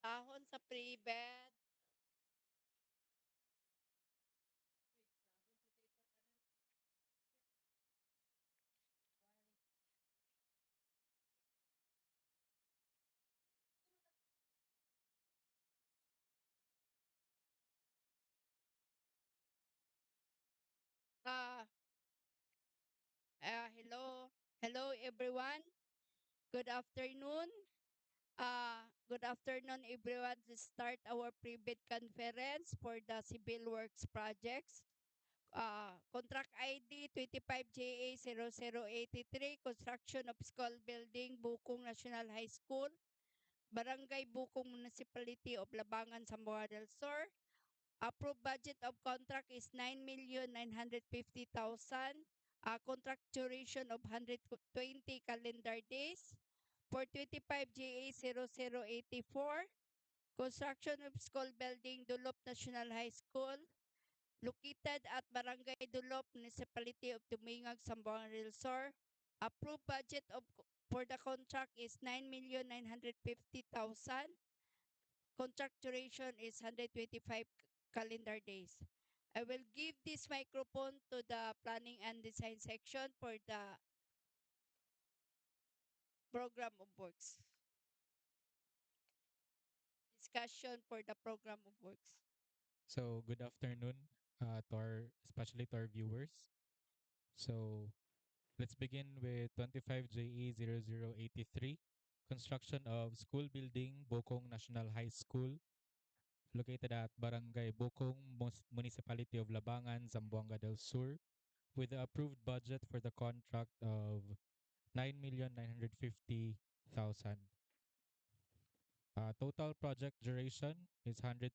Ahon sa pre-bed. Ah, hello. Hello everyone. Good afternoon. Good afternoon everyone. Let's start our pre-bid conference for the civil works projects. Contract ID 25JA0083, construction of school building, Bokong National High School, Barangay Bokong Municipality of Labangan, Zamboanga del Sur. Approved budget of contract is 9,950,000. Contract duration of 120 calendar days. For 25 GA0084, construction of school building, Dulop National High School, located at Barangay Dulop, Municipality of Dumingag, Zamboanga del Sur. Approved budget for the contract is 9,950,000. Contract duration is 125 calendar days. I will give this microphone to the planning and design section for the program of works. Discussion for the program of works. So good afternoon especially to our viewers. So let's begin with 25 JE0083, construction of school building, Bokong National High School, located at Barangay Bokong, Municipality of Labangan, Zamboanga del Sur, with the approved budget for the contract of 9,950,000. Total project duration is 120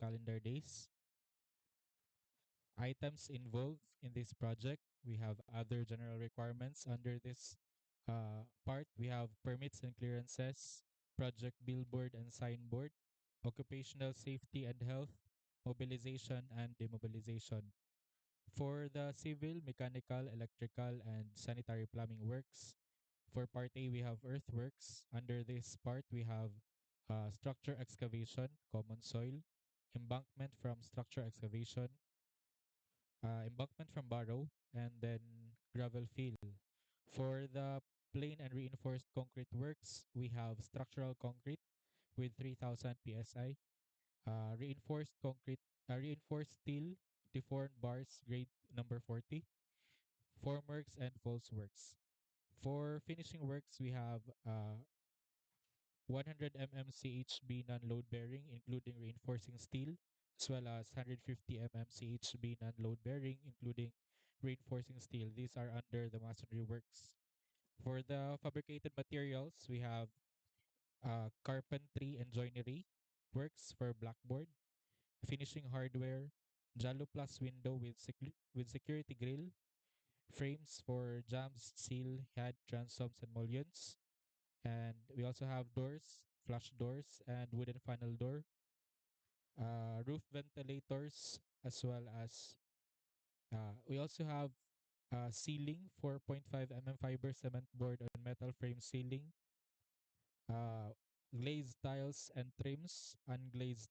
calendar days. Items involved in this project. We have other general requirements under this part. We have permits and clearances, project billboard and signboard, occupational safety and health, mobilization and demobilization. For the civil, mechanical, electrical, and sanitary plumbing works. For part A, we have earthworks. Under this part, we have structure excavation, common soil, embankment from structure excavation, embankment from Barrow, and then gravel fill. For the plain and reinforced concrete works, we have structural concrete with 3,000 psi, reinforced steel, deformed bars, grade number 40, formworks and false works. For finishing works, we have 100 CHB non-load bearing, including reinforcing steel, as well as 150 CHB non-load bearing, including reinforcing steel. These are under the masonry works. For the fabricated materials, we have carpentry and joinery works for blackboard, finishing hardware, Jalo Plus window with security grill, frames for jambs, seal, head, transoms, and mullions. And we also have doors, flush doors, and wooden funnel door, roof ventilators, as well as we also have ceiling 4.5 fiber cement board on metal frame ceiling, uh, glazed tiles and trims, unglazed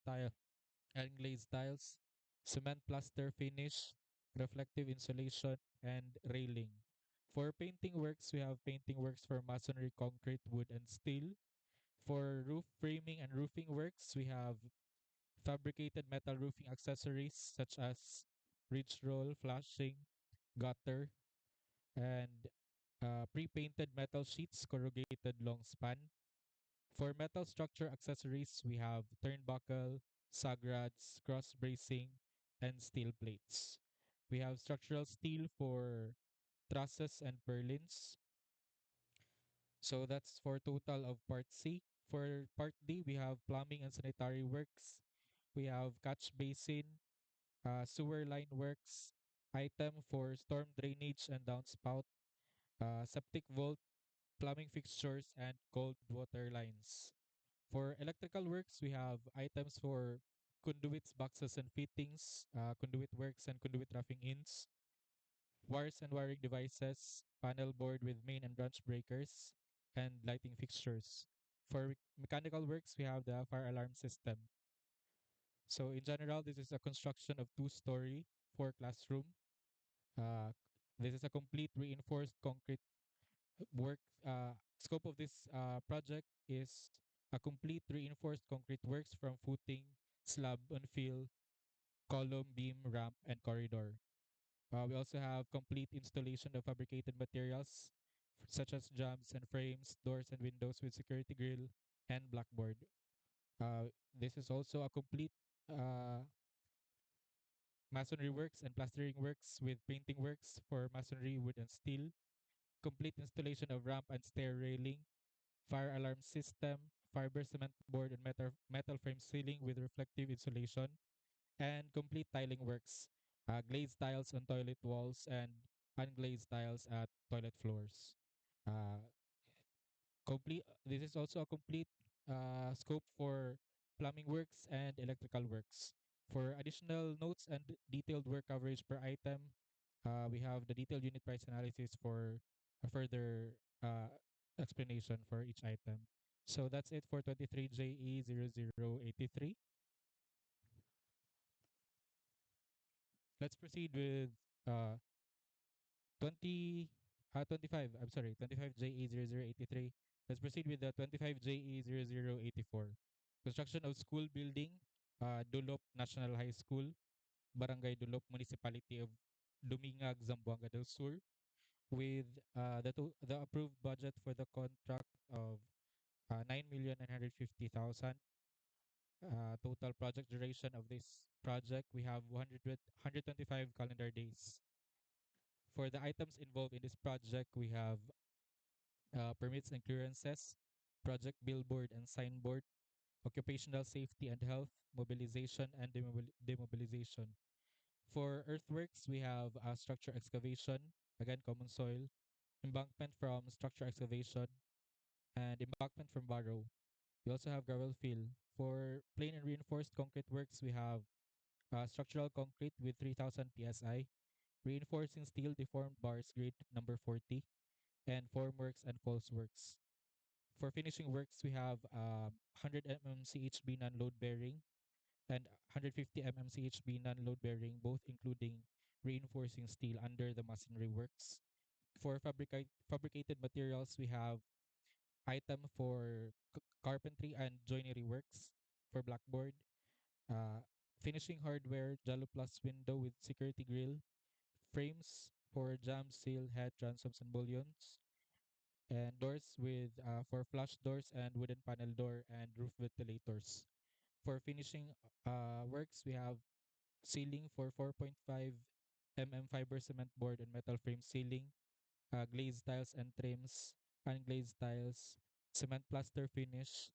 tiles, cement plaster finish, reflective insulation, and railing. For painting works, we have painting works for masonry, concrete, wood, and steel. For roof framing and roofing works, we have fabricated metal roofing accessories such as ridge roll, flashing, gutter, and pre-painted metal sheets, corrugated long span. For metal structure accessories, we have turnbuckle, sagrods, cross bracing, and steel plates. We have structural steel for trusses and purlins. So that's for total of part C. For part D, we have plumbing and sanitary works. We have catch basin, sewer line works, item for storm drainage and downspout, septic vault, plumbing fixtures, and cold water lines. For electrical works, we have items for conduits, boxes, and fittings, conduit works and conduit roughing ins, wires and wiring devices, panel board with main and branch breakers, and lighting fixtures. For mechanical works, we have the fire alarm system. So in general, this is a construction of two-story, four classroom. Uh, this is a complete reinforced concrete work. Scope of this project is a complete reinforced concrete works from footing, slab and fill, column, beam, ramp, and corridor. We also have complete installation of fabricated materials such as jambs and frames, doors and windows with security grill and blackboard. This is also a complete uh, masonry works and plastering works with painting works for masonry, wood and steel, complete installation of ramp and stair railing, fire alarm system, fiber cement board and metal frame ceiling with reflective insulation, and complete tiling works, glazed tiles on toilet walls and unglazed tiles at toilet floors. Uh, complete. This is also a complete scope for plumbing works and electrical works. For additional notes and detailed work coverage per item, we have the detailed unit price analysis for a further explanation for each item. So that's it for 23JE0083. Let's proceed with uh, 25, I'm sorry, 25JE0083. Let's proceed with the 25JE0084. Construction of school building, Dulop National High School, Barangay Dulop, Municipality of Dumingag, Zamboanga del Sur, with the approved budget for the contract of 9,950,000. Total project duration of this project, we have 125 calendar days. For the items involved in this project, we have permits and clearances, project billboard and signboard, occupational safety and health, mobilization and demobilization. For earthworks, we have structure excavation, again common soil, embankment from structure excavation, and embankment from barrow. We also have gravel fill. For plain and reinforced concrete works, we have structural concrete with 3,000 psi, reinforcing steel deformed bars grade number 40, and formworks and false works. For finishing works, we have 100 mm CHB non-load bearing and 150 mm CHB non-load bearing, both including reinforcing steel under the masonry works. For fabricated materials, we have item for carpentry and joinery works for blackboard, uh, finishing hardware, Jalo Plus window with security grill, frames for jam, seal, head, transoms, and bullions, and doors with for flush doors and wooden panel door and roof ventilators. For finishing works, we have ceiling for 4.5 mm fiber cement board and metal frame ceiling, glazed tiles and trims, unglazed tiles, cement plaster finish,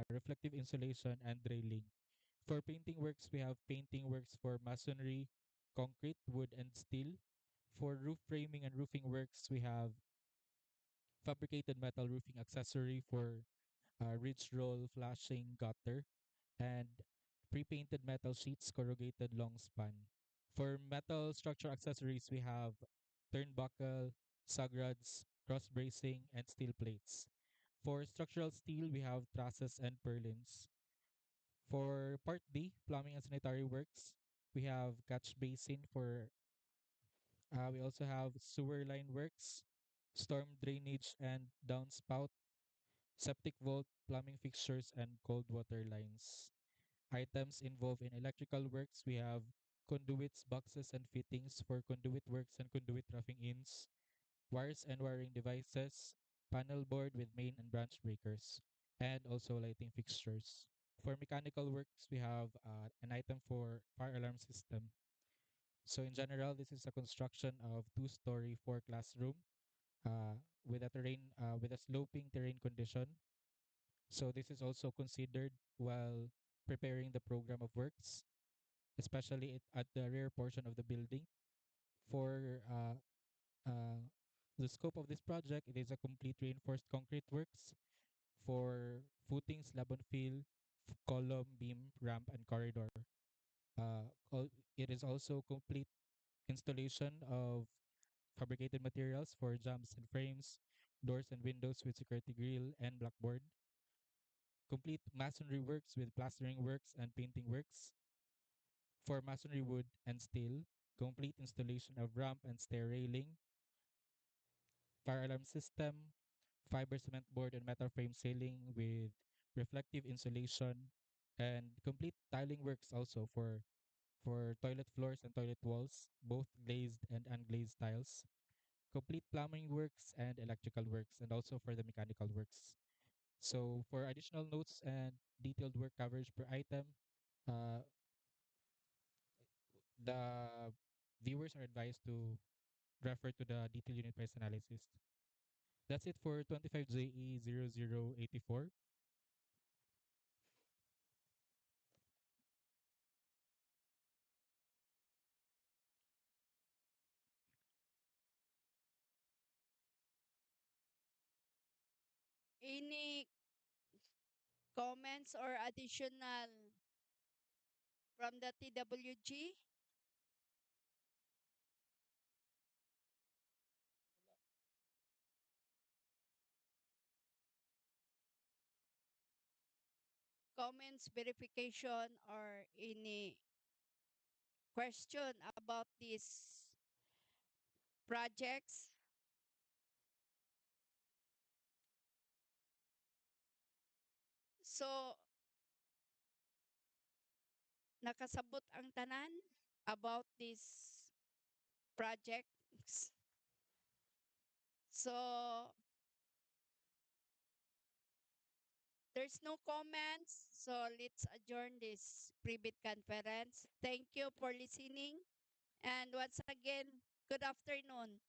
reflective insulation, and railing. For painting works, we have painting works for masonry, concrete, wood, and steel. For roof framing and roofing works, we have fabricated metal roofing accessory for ridge roll, flashing, gutter, and pre-painted metal sheets, corrugated long span. For metal structure accessories, we have turnbuckle, sagrods, cross bracing, and steel plates. For structural steel, we have trusses and purlins. For Part D, plumbing and sanitary works, we have catch basin for, we also have sewer line works, storm drainage and downspout, septic vault, plumbing fixtures, and cold water lines. Items involved in electrical works, we have conduits, boxes, and fittings for conduit works and conduit roughing ins, wires and wiring devices, panel board with main and branch breakers, and also lighting fixtures. For mechanical works, we have an item for fire alarm system. So in general, this is a construction of two-story, four classroom uh, with a sloping terrain condition. So this is also considered while preparing the program of works, especially at the rear portion of the building. For uh, the scope of this project, it is a complete reinforced concrete works for footing, slab and fill, column, beam, ramp, and corridor. Uh, it is also complete installation of fabricated materials for jambs and frames, doors and windows with security grill and blackboard. complete masonry works with plastering works and painting works. For masonry wood and steel, complete installation of ramp and stair railing, fire alarm system, fiber cement board and metal frame ceiling with reflective insulation, and complete tiling works also for toilet floors and toilet walls, both glazed and unglazed tiles, complete plumbing works and electrical works, and also for the mechanical works. So for additional notes and detailed work coverage per item, uh, the viewers are advised to refer to the detailed unit price analysis. That's it for 25JE0084. Any comments or additional from the TWG? Comments, verification, or any question about these projects? So, nakasabot ang tanan about these projects. So, there's no comments. So, let's adjourn this pre-bid conference. Thank you for listening. And once again, good afternoon.